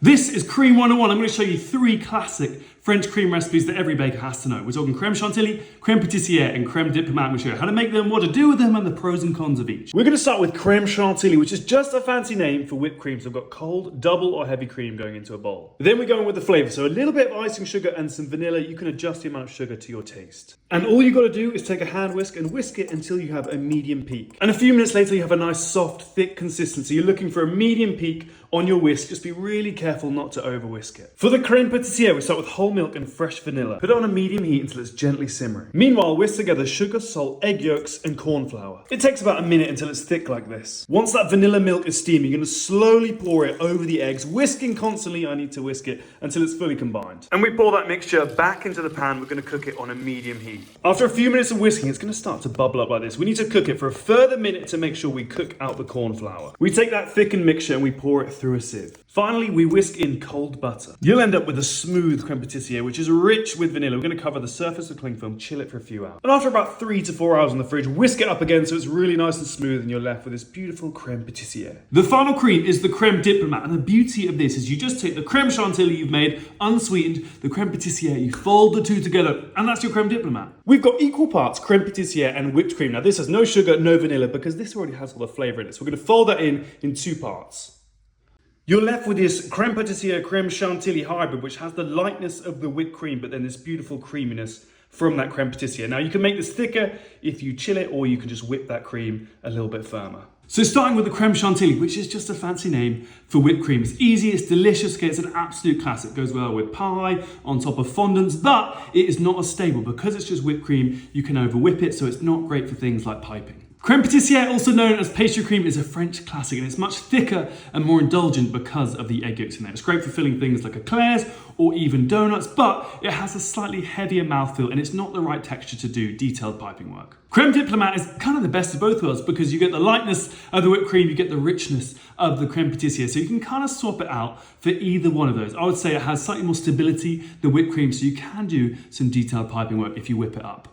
This is Cream 101. I'm going to show you 3 classic French cream recipes that every baker has to know. We're talking Crème Chantilly, Crème Pâtissière, and Crème Diplomate. We'll show you how to make them, what to do with them, and the pros and cons of each. We're going to start with Crème Chantilly, which is just a fancy name for whipped cream. So I've got cold, double, or heavy cream going into a bowl. Then we're going with the flavour. So a little bit of icing sugar and some vanilla. You can adjust the amount of sugar to your taste. And all you got to do is take a hand whisk and whisk it until you have a medium peak. And a few minutes later, you have a nice, soft, thick consistency. You're looking for a medium peak on your whisk. Just be really careful not to over whisk it. For the Crème Patissiere, we start with whole milk and fresh vanilla. Put it on a medium heat until it's gently simmering. Meanwhile, whisk together sugar, salt, egg yolks, and corn flour. It takes about a minute until it's thick like this. Once that vanilla milk is steaming, you're going to slowly pour it over the eggs, whisking constantly. I need to whisk it until it's fully combined. And we pour that mixture back into the pan. We're going to cook it on a medium heat. After a few minutes of whisking, it's going to start to bubble up like this. We need to cook it for a further minute to make sure we cook out the corn flour. We take that thickened mixture and we pour it through a sieve. Finally, we whisk in cold butter. You'll end up with a smooth Crème Patissiere, which is rich with vanilla. We're going to cover the surface of cling film, chill it for a few hours. And after about 3 to 4 hours in the fridge, whisk it up again so it's really nice and smooth and you're left with this beautiful Crème Patissiere. The final cream is the Crème Diplomate, and the beauty of this is you just take the Crème Chantilly you've made, unsweetened, the Crème Patissiere, you fold the two together, and that's your Crème Diplomate. We've got equal parts Crème Patissiere and whipped cream. Now this has no sugar, no vanilla, because this already has all the flavour in it. So we're going to fold that in 2 parts. You're left with this Crème Pâtissière, Crème Chantilly hybrid, which has the lightness of the whipped cream, but then this beautiful creaminess from that Crème Patissière. Now you can make this thicker if you chill it, or you can just whip that cream a little bit firmer. So starting with the Crème Chantilly, which is just a fancy name for whipped cream. It's easy, it's delicious, it's an absolute classic. It goes well with pie, on top of fondants, but it is not as stable. Because it's just whipped cream, you can over whip it, so it's not great for things like piping. Crème Patissière, also known as pastry cream, is a French classic, and it's much thicker and more indulgent because of the egg yolks in there. It's great for filling things like eclairs or even donuts, but it has a slightly heavier mouthfeel and it's not the right texture to do detailed piping work. Crème Diplomate is kind of the best of both worlds because you get the lightness of the whipped cream, you get the richness of the Crème Patissière, so you can kind of swap it out for either one of those. I would say it has slightly more stability than whipped cream, so you can do some detailed piping work if you whip it up.